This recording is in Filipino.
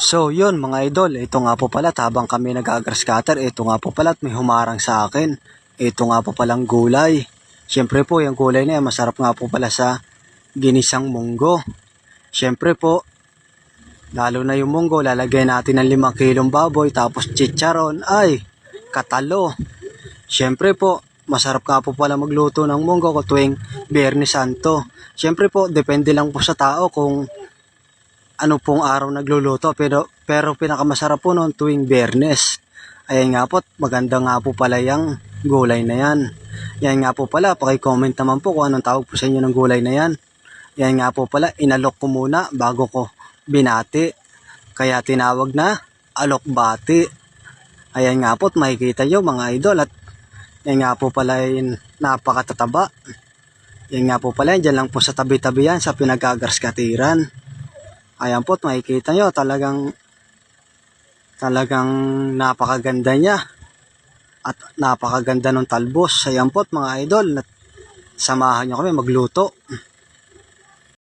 So yun mga idol, ito nga po pala habang kami nag-grass cutter, ito nga po pala at may humarang sa akin. Ito nga po palang gulay. Siyempre po yung gulay na yan, masarap nga po pala sa ginisang munggo. Siyempre po, lalo na yung munggo, lalagay natin ng 5 kilong baboy, tapos chicharon, ay katalo. Siyempre po, masarap nga po pala magluto ng munggo ko tuwing Biyernes Santo. Siyempre po, depende lang po sa tao kung ano pong araw nagluluto, pero pinakamasarap po noon tuwing Biyernes. Ayan nga po, maganda nga po pala yung gulay na yan. Yan nga po pala, paki-comment naman po kung anong tawag po sa inyo ng gulay na yan. Yan nga po pala, inalok ko muna bago ko binati. Kaya tinawag na alokbati. Ayan nga po, makikita nyo mga idol, at yan nga po pala yung napakatataba. Yan nga po pala, dyan lang po sa tabi-tabi yan sa pinag-grass cutteran. Ayan po, makikita nyo, talagang napakaganda niya. At napakaganda ng talbos. Ayan po mga idol, samahan nyo kami magluto.